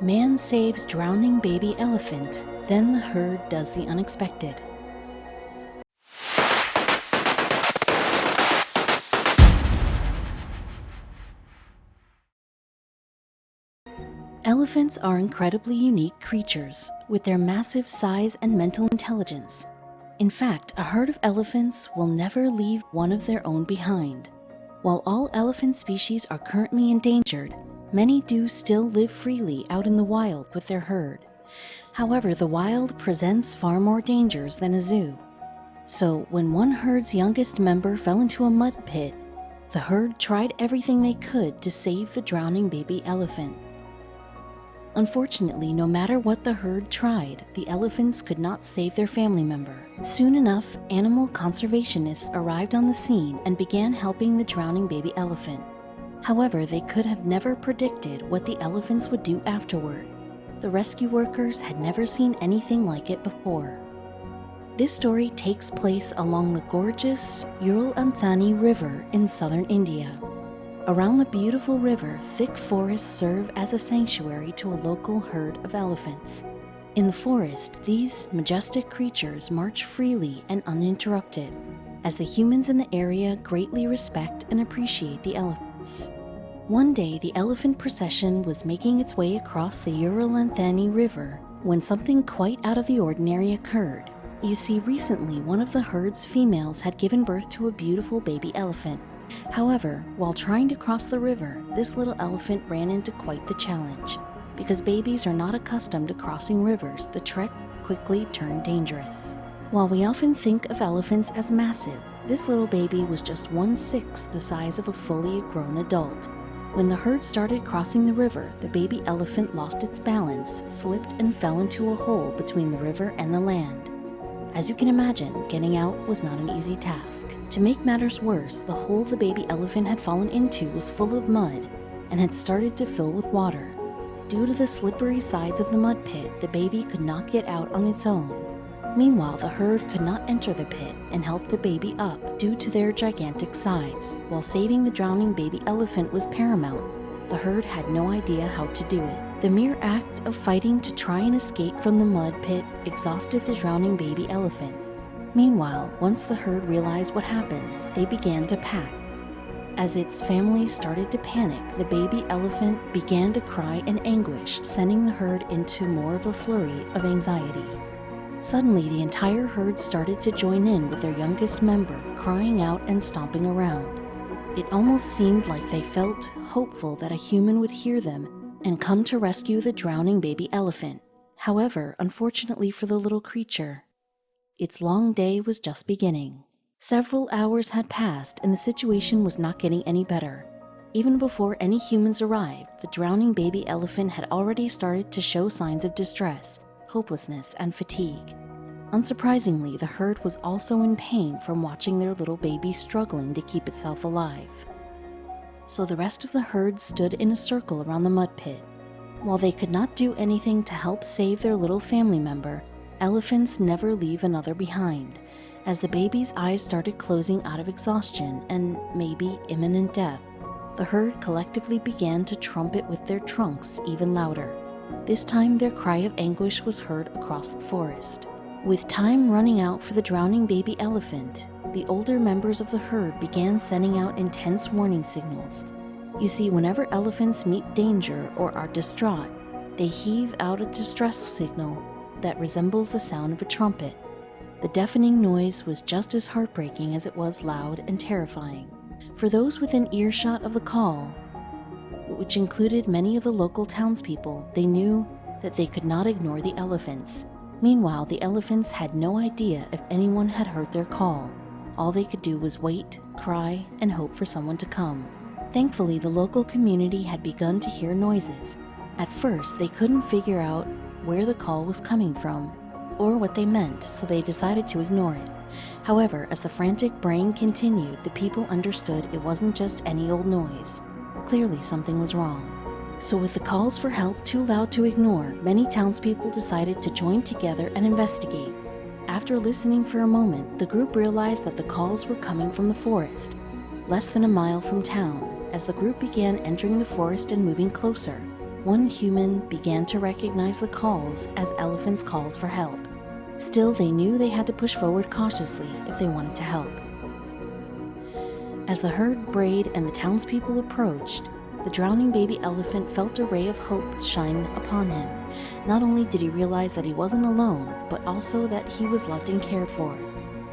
Man saves drowning baby elephant, then the herd does the unexpected. Elephants are incredibly unique creatures, with their massive size and mental intelligence. In fact, a herd of elephants will never leave one of their own behind. While all elephant species are currently endangered, many do still live freely out in the wild with their herd. However, the wild presents far more dangers than a zoo. So, when one herd's youngest member fell into a mud pit, the herd tried everything they could to save the drowning baby elephant. Unfortunately, no matter what the herd tried, the elephants could not save their family member. Soon enough, animal conservationists arrived on the scene and began helping the drowning baby elephant. However, they could have never predicted what the elephants would do afterward. The rescue workers had never seen anything like it before. This story takes place along the gorgeous Ural-Anthony River in southern India. Around the beautiful river, thick forests serve as a sanctuary to a local herd of elephants. In the forest, these majestic creatures march freely and uninterrupted, as the humans in the area greatly respect and appreciate the elephants. One day, the elephant procession was making its way across the Ural-Anthony River when something quite out of the ordinary occurred. You see, recently one of the herd's females had given birth to a beautiful baby elephant. However, while trying to cross the river, this little elephant ran into quite the challenge. Because babies are not accustomed to crossing rivers, the trek quickly turned dangerous. While we often think of elephants as massive, this little baby was just 1/6 the size of a fully grown adult. When the herd started crossing the river, the baby elephant lost its balance, slipped, and fell into a hole between the river and the land. As you can imagine, getting out was not an easy task. To make matters worse, the hole the baby elephant had fallen into was full of mud and had started to fill with water. Due to the slippery sides of the mud pit, the baby could not get out on its own. Meanwhile, the herd could not enter the pit and help the baby up due to their gigantic size. While saving the drowning baby elephant was paramount, the herd had no idea how to do it. The mere act of fighting to try and escape from the mud pit exhausted the drowning baby elephant. Meanwhile, once the herd realized what happened, they began to pack. As its family started to panic, the baby elephant began to cry in anguish, sending the herd into more of a flurry of anxiety. Suddenly, the entire herd started to join in with their youngest member, crying out and stomping around. It almost seemed like they felt hopeful that a human would hear them and come to rescue the drowning baby elephant. However, unfortunately for the little creature, its long day was just beginning. Several hours had passed and the situation was not getting any better. Even before any humans arrived, the drowning baby elephant had already started to show signs of distress, hopelessness, and fatigue. Unsurprisingly, the herd was also in pain from watching their little baby struggling to keep itself alive. So the rest of the herd stood in a circle around the mud pit. While they could not do anything to help save their little family member, elephants never leave another behind. As the baby's eyes started closing out of exhaustion and maybe imminent death, the herd collectively began to trumpet with their trunks even louder. This time their cry of anguish was heard across the forest. With time running out for the drowning baby elephant, the older members of the herd began sending out intense warning signals. You see, whenever elephants meet danger or are distraught, they heave out a distress signal that resembles the sound of a trumpet. The deafening noise was just as heartbreaking as it was loud and terrifying. For those within earshot of the call, which included many of the local townspeople, they knew that they could not ignore the elephants. Meanwhile, the elephants had no idea if anyone had heard their call. All they could do was wait, cry, and hope for someone to come. Thankfully, the local community had begun to hear noises. At first, they couldn't figure out where the call was coming from or what they meant, so they decided to ignore it. However, as the frantic braying continued, the people understood it wasn't just any old noise. Clearly, something was wrong. So with the calls for help too loud to ignore, many townspeople decided to join together and investigate. After listening for a moment, the group realized that the calls were coming from the forest, less than a mile from town. As the group began entering the forest and moving closer, One human began to recognize the calls as elephants' calls for help. Still, they knew they had to push forward cautiously if they wanted to help. As the herd brayed and the townspeople approached, the drowning baby elephant felt a ray of hope shine upon him. Not only did he realize that he wasn't alone, but also that he was loved and cared for.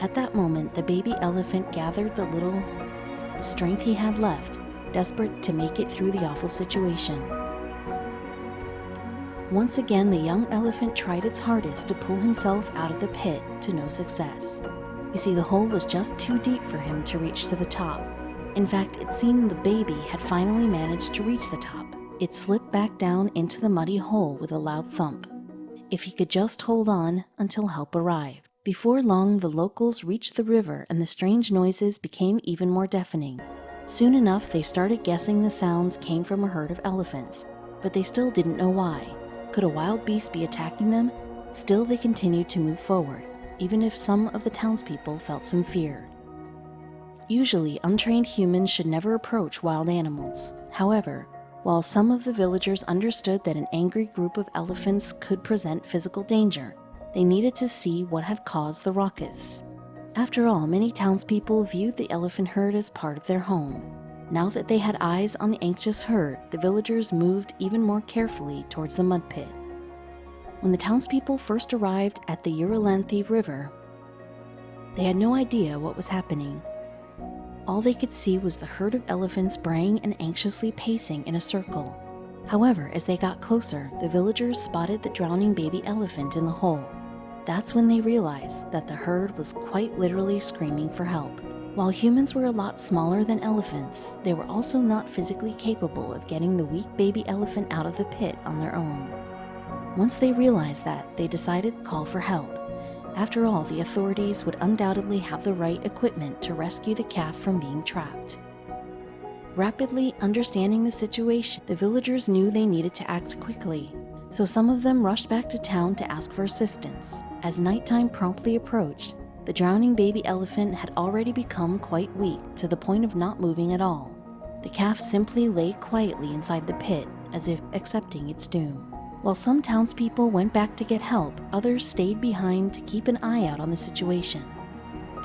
At that moment, the baby elephant gathered the little strength he had left, desperate to make it through the awful situation. Once again, the young elephant tried its hardest to pull himself out of the pit, to no success. You see, the hole was just too deep for him to reach to the top. In fact, it seemed the baby had finally managed to reach the top. It slipped back down into the muddy hole with a loud thump. If he could just hold on until help arrived. Before long, the locals reached the river and the strange noises became even more deafening. Soon enough, they started guessing the sounds came from a herd of elephants, but they still didn't know why. Could a wild beast be attacking them? Still, they continued to move forward, even if some of the townspeople felt some fear. Usually, untrained humans should never approach wild animals. However, while some of the villagers understood that an angry group of elephants could present physical danger, they needed to see what had caused the ruckus. After all, many townspeople viewed the elephant herd as part of their home. Now that they had eyes on the anxious herd, the villagers moved even more carefully towards the mud pit. When the townspeople first arrived at the Urolanthi River, they had no idea what was happening. All they could see was the herd of elephants braying and anxiously pacing in a circle. However, as they got closer, the villagers spotted the drowning baby elephant in the hole. That's when they realized that the herd was quite literally screaming for help. While humans were a lot smaller than elephants, they were also not physically capable of getting the weak baby elephant out of the pit on their own. Once they realized that, they decided to call for help. After all, the authorities would undoubtedly have the right equipment to rescue the calf from being trapped. Rapidly understanding the situation, the villagers knew they needed to act quickly, so some of them rushed back to town to ask for assistance. As nighttime promptly approached, the drowning baby elephant had already become quite weak to the point of not moving at all. The calf simply lay quietly inside the pit, as if accepting its doom. While some townspeople went back to get help, others stayed behind to keep an eye out on the situation.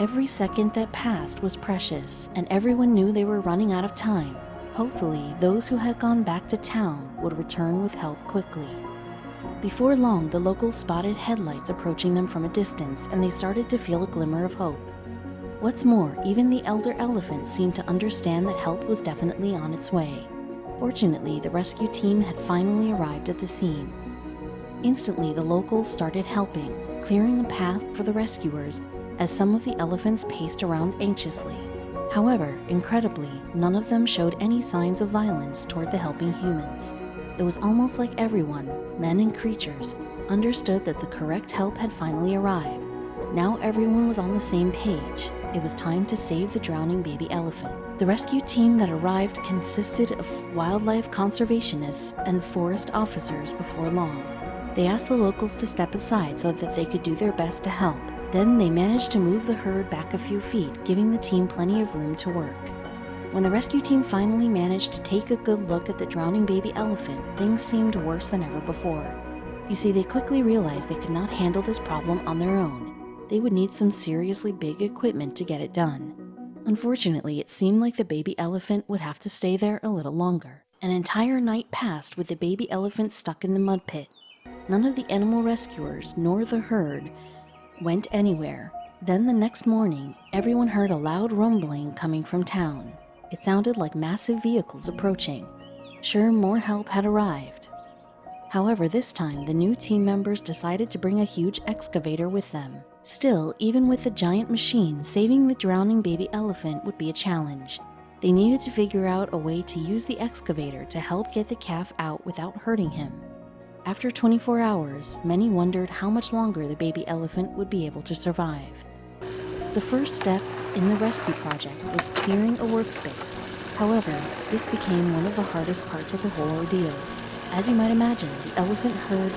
Every second that passed was precious, and everyone knew they were running out of time. Hopefully, those who had gone back to town would return with help quickly. Before long, the locals spotted headlights approaching them from a distance, and they started to feel a glimmer of hope. What's more, even the elder elephant seemed to understand that help was definitely on its way. Fortunately, the rescue team had finally arrived at the scene. Instantly, the locals started helping, clearing a path for the rescuers as some of the elephants paced around anxiously. However, incredibly, none of them showed any signs of violence toward the helping humans. It was almost like everyone, men and creatures, understood that the correct help had finally arrived. Now everyone was on the same page. It was time to save the drowning baby elephant. The rescue team that arrived consisted of wildlife conservationists and forest officers before long. They asked the locals to step aside so that they could do their best to help. Then they managed to move the herd back a few feet, giving the team plenty of room to work. When the rescue team finally managed to take a good look at the drowning baby elephant, things seemed worse than ever before. You see, they quickly realized they could not handle this problem on their own. They would need some seriously big equipment to get it done. Unfortunately, it seemed like the baby elephant would have to stay there a little longer. An entire night passed with the baby elephant stuck in the mud pit. None of the animal rescuers, nor the herd, went anywhere. Then the next morning, everyone heard a loud rumbling coming from town. It sounded like massive vehicles approaching. Sure, more help had arrived. However, this time, the new team members decided to bring a huge excavator with them. Still, even with the giant machine, saving the drowning baby elephant would be a challenge. They needed to figure out a way to use the excavator to help get the calf out without hurting him. After 24 hours, many wondered how much longer the baby elephant would be able to survive. The first step in the rescue project was clearing a workspace. However, this became one of the hardest parts of the whole ordeal. As you might imagine, the elephant herd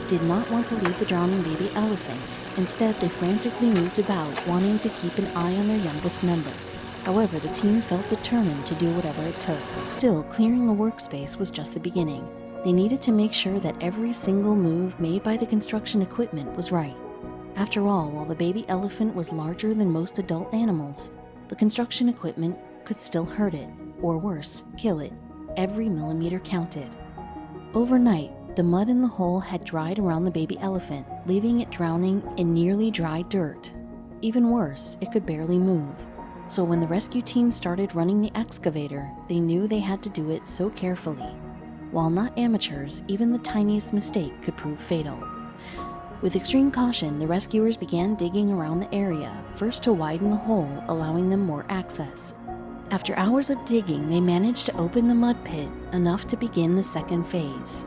did not want to leave the drowning baby elephant. Instead, they frantically moved about, wanting to keep an eye on their youngest member. However, the team felt determined to do whatever it took. Still, clearing a workspace was just the beginning. They needed to make sure that every single move made by the construction equipment was right. After all, while the baby elephant was larger than most adult animals, the construction equipment could still hurt it, or worse, kill it. Every millimeter counted. Overnight, the mud in the hole had dried around the baby elephant, leaving it drowning in nearly dry dirt. Even worse, it could barely move. So when the rescue team started running the excavator, they knew they had to do it so carefully. While not amateurs, even the tiniest mistake could prove fatal. With extreme caution, the rescuers began digging around the area, first to widen the hole, allowing them more access. After hours of digging, they managed to open the mud pit enough to begin the second phase,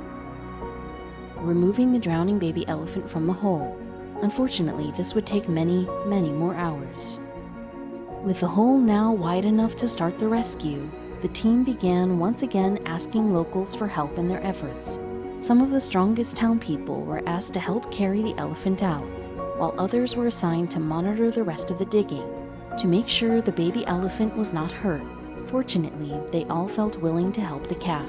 removing the drowning baby elephant from the hole. Unfortunately, this would take many more hours. With the hole now wide enough to start the rescue, the team began once again asking locals for help in their efforts. Some of the strongest town people were asked to help carry the elephant out, while others were assigned to monitor the rest of the digging, to make sure the baby elephant was not hurt. Fortunately, they all felt willing to help the calf.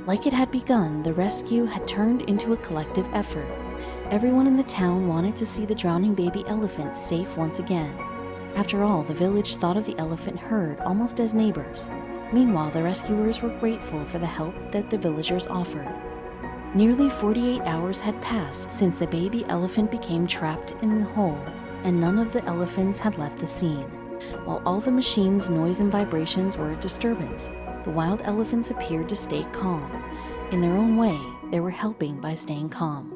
Like it had begun, the rescue had turned into a collective effort. Everyone in the town wanted to see the drowning baby elephant safe once again. After all, the village thought of the elephant herd almost as neighbors. Meanwhile, the rescuers were grateful for the help that the villagers offered. Nearly 48 hours had passed since the baby elephant became trapped in the hole, and none of the elephants had left the scene. While all the machine's noise and vibrations were a disturbance, the wild elephants appeared to stay calm. In their own way, they were helping by staying calm.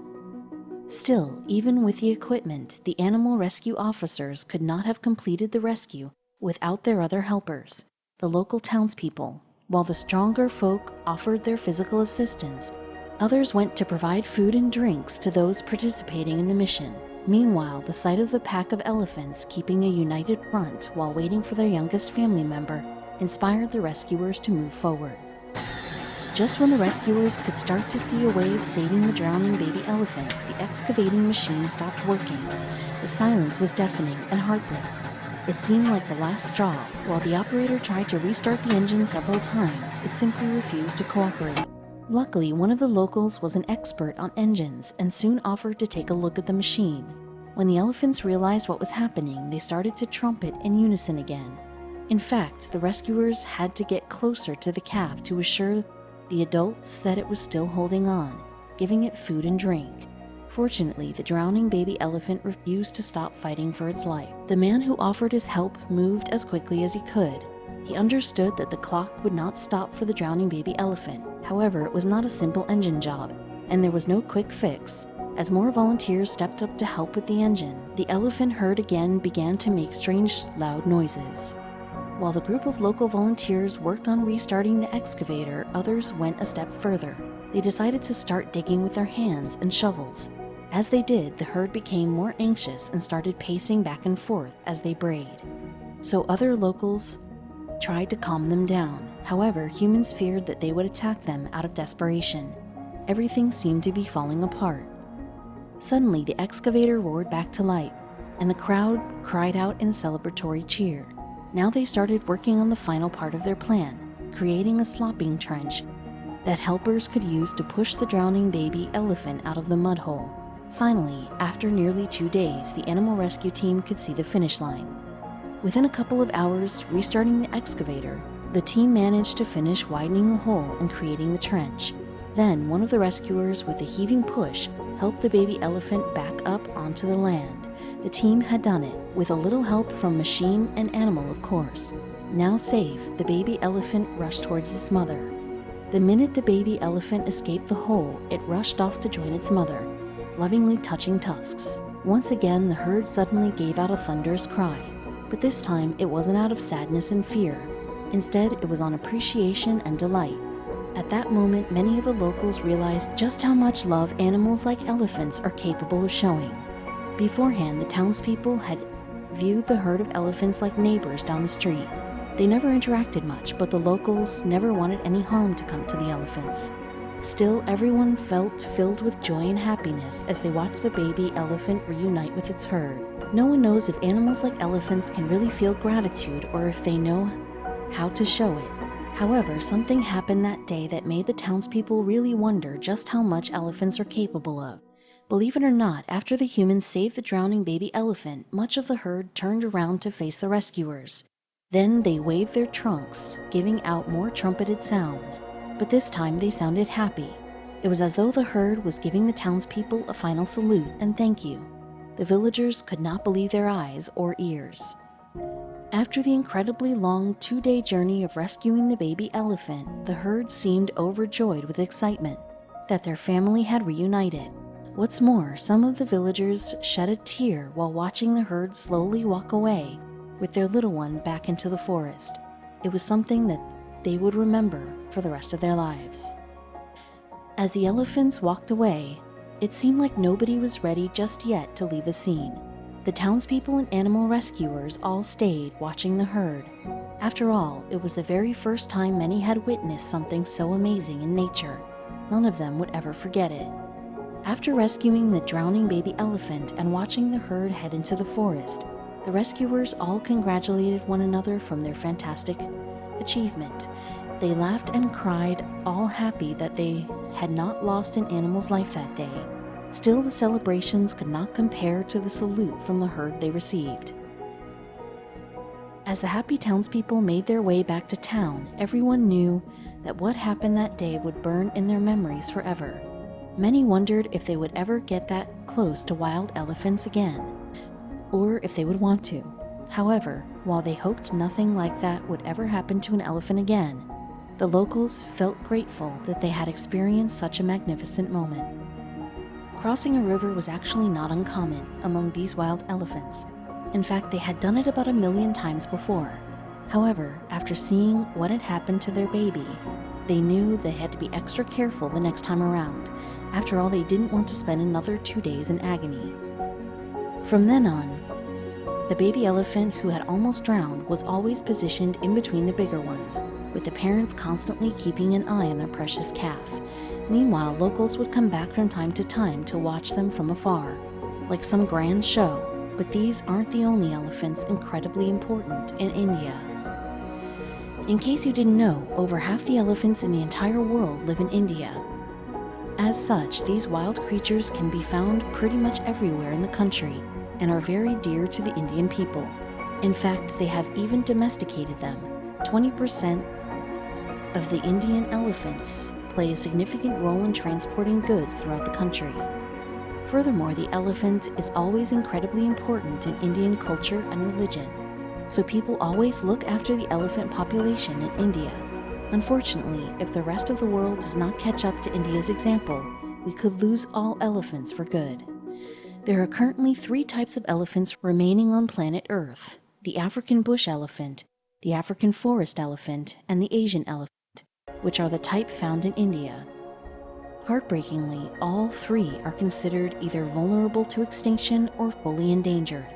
Still, even with the equipment, the animal rescue officers could not have completed the rescue without their other helpers, the local townspeople. While the stronger folk offered their physical assistance, others went to provide food and drinks to those participating in the mission. Meanwhile, the sight of the pack of elephants keeping a united front while waiting for their youngest family member inspired the rescuers to move forward. Just when the rescuers could start to see a way of saving the drowning baby elephant, the excavating machine stopped working. The silence was deafening and heartbreaking. It seemed like the last straw. While the operator tried to restart the engine several times, it simply refused to cooperate. Luckily, one of the locals was an expert on engines and soon offered to take a look at the machine. When the elephants realized what was happening, they started to trumpet in unison again. In fact, the rescuers had to get closer to the calf to assure the adults that it was still holding on, giving it food and drink. Fortunately, the drowning baby elephant refused to stop fighting for its life. The man who offered his help moved as quickly as he could. He understood that the clock would not stop for the drowning baby elephant. However, it was not a simple engine job, and there was no quick fix. As more volunteers stepped up to help with the engine, the elephant herd again began to make strange, loud noises. While the group of local volunteers worked on restarting the excavator, others went a step further. They decided to start digging with their hands and shovels. As they did, the herd became more anxious and started pacing back and forth as they brayed. So other locals tried to calm them down. However, humans feared that they would attack them out of desperation. Everything seemed to be falling apart. Suddenly, the excavator roared back to life, and the crowd cried out in celebratory cheer. Now they started working on the final part of their plan, creating a slopping trench that helpers could use to push the drowning baby elephant out of the mud hole. Finally, after nearly 2 days, the animal rescue team could see the finish line. Within a couple of hours, restarting the excavator, the team managed to finish widening the hole and creating the trench. Then, one of the rescuers, with a heaving push, helped the baby elephant back up onto the land. The team had done it, with a little help from machine and animal, of course. Now safe, the baby elephant rushed towards its mother. The minute the baby elephant escaped the hole, it rushed off to join its mother, lovingly touching tusks. Once again, the herd suddenly gave out a thunderous cry, but this time it wasn't out of sadness and fear. Instead, it was on appreciation and delight. At that moment, many of the locals realized just how much love animals like elephants are capable of showing. Beforehand, the townspeople had viewed the herd of elephants like neighbors down the street. They never interacted much, but the locals never wanted any harm to come to the elephants. Still, everyone felt filled with joy and happiness as they watched the baby elephant reunite with its herd. No one knows if animals like elephants can really feel gratitude or if they know how to show it. However, something happened that day that made the townspeople really wonder just how much elephants are capable of. Believe it or not, after the humans saved the drowning baby elephant, much of the herd turned around to face the rescuers. Then they waved their trunks, giving out more trumpeted sounds, but this time they sounded happy. It was as though the herd was giving the townspeople a final salute and thank you. The villagers could not believe their eyes or ears. After the incredibly long 2-day journey of rescuing the baby elephant, the herd seemed overjoyed with excitement that their family had reunited. What's more, some of the villagers shed a tear while watching the herd slowly walk away with their little one back into the forest. It was something that they would remember for the rest of their lives. As the elephants walked away, it seemed like nobody was ready just yet to leave the scene. The townspeople and animal rescuers all stayed, watching the herd. After all, it was the very first time many had witnessed something so amazing in nature. None of them would ever forget it. After rescuing the drowning baby elephant and watching the herd head into the forest, the rescuers all congratulated one another from their fantastic achievement. They laughed and cried, all happy that they had not lost an animal's life that day. Still, the celebrations could not compare to the salute from the herd they received. As the happy townspeople made their way back to town, everyone knew that what happened that day would burn in their memories forever. Many wondered if they would ever get that close to wild elephants again, or if they would want to. However, while they hoped nothing like that would ever happen to an elephant again, the locals felt grateful that they had experienced such a magnificent moment. Crossing a river was actually not uncommon among these wild elephants. In fact, they had done it about 1 million times before. However, after seeing what had happened to their baby, they knew they had to be extra careful the next time around. After all, they didn't want to spend another 2 days in agony. From then on, the baby elephant who had almost drowned was always positioned in between the bigger ones, with the parents constantly keeping an eye on their precious calf. Meanwhile, locals would come back from time to time to watch them from afar, like some grand show. But these aren't the only elephants incredibly important in India. In case you didn't know, over half the elephants in the entire world live in India. As such, these wild creatures can be found pretty much everywhere in the country and are very dear to the Indian people. In fact, they have even domesticated them. 20% of the Indian elephants play a significant role in transporting goods throughout the country. Furthermore, the elephant is always incredibly important in Indian culture and religion, so people always look after the elephant population in India. Unfortunately, if the rest of the world does not catch up to India's example, we could lose all elephants for good. There are currently 3 types of elephants remaining on planet Earth: the African bush elephant, the African forest elephant, and the Asian elephant, which are the type found in India. Heartbreakingly, all 3 are considered either vulnerable to extinction or fully endangered.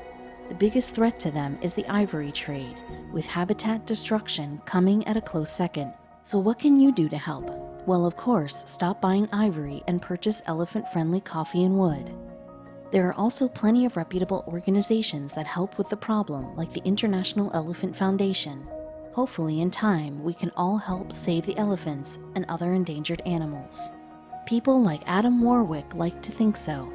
The biggest threat to them is the ivory trade, with habitat destruction coming at a close second. So what can you do to help? Well, of course, stop buying ivory and purchase elephant-friendly coffee and wood. There are also plenty of reputable organizations that help with the problem, like the International Elephant Foundation. Hopefully, in time, we can all help save the elephants and other endangered animals. People like Adam Warwick like to think so.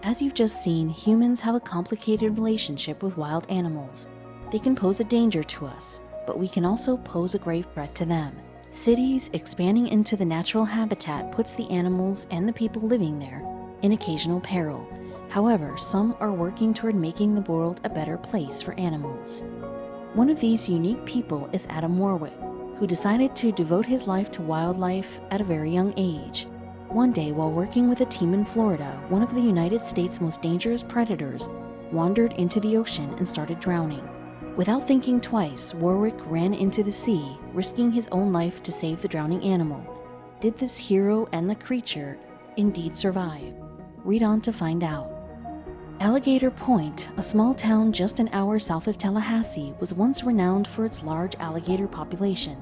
As you've just seen, humans have a complicated relationship with wild animals. They can pose a danger to us, but we can also pose a grave threat to them. Cities expanding into the natural habitat puts the animals and the people living there in occasional peril. However, some are working toward making the world a better place for animals. One of these unique people is Adam Warwick, who decided to devote his life to wildlife at a very young age. One day, while working with a team in Florida, one of the United States' most dangerous predators wandered into the ocean and started drowning. Without thinking twice, Warwick ran into the sea, risking his own life to save the drowning animal. Did this hero and the creature indeed survive? Read on to find out. Alligator Point, a small town just an hour south of Tallahassee, was once renowned for its large alligator population.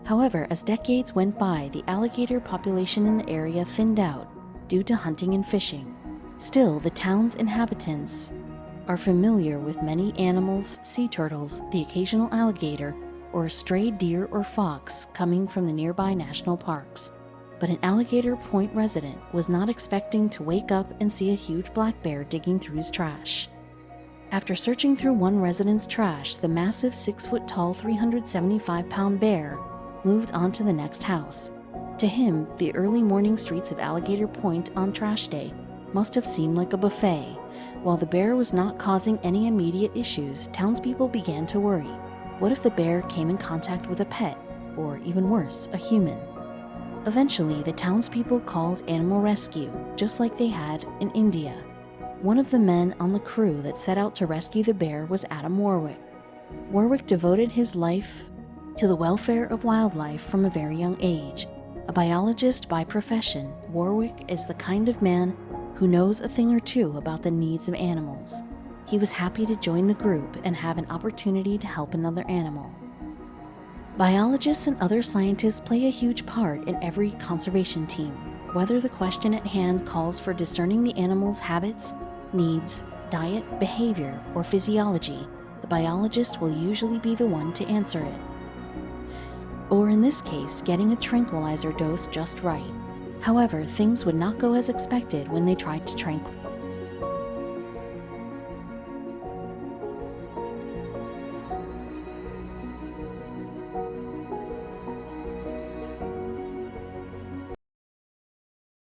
However, as decades went by, the alligator population in the area thinned out due to hunting and fishing. Still, the town's inhabitants are familiar with many animals, sea turtles, the occasional alligator, or a stray deer or fox coming from the nearby national parks. But an Alligator Point resident was not expecting to wake up and see a huge black bear digging through his trash. After searching through one resident's trash, the massive 6-foot-tall, 375-pound bear moved on to the next house. To him, the early morning streets of Alligator Point on trash day must have seemed like a buffet. While the bear was not causing any immediate issues, townspeople began to worry. What if the bear came in contact with a pet, or even worse, a human? Eventually, the townspeople called animal rescue, just like they had in India. One of the men on the crew that set out to rescue the bear was Adam Warwick. Warwick devoted his life to the welfare of wildlife from a very young age. A biologist by profession, Warwick is the kind of man who knows a thing or two about the needs of animals. He was happy to join the group and have an opportunity to help another animal. Biologists and other scientists play a huge part in every conservation team. Whether the question at hand calls for discerning the animal's habits, needs, diet, behavior, or physiology, the biologist will usually be the one to answer it. Or in this case, getting a tranquilizer dose just right. However, things would not go as expected when they tried to tranquilize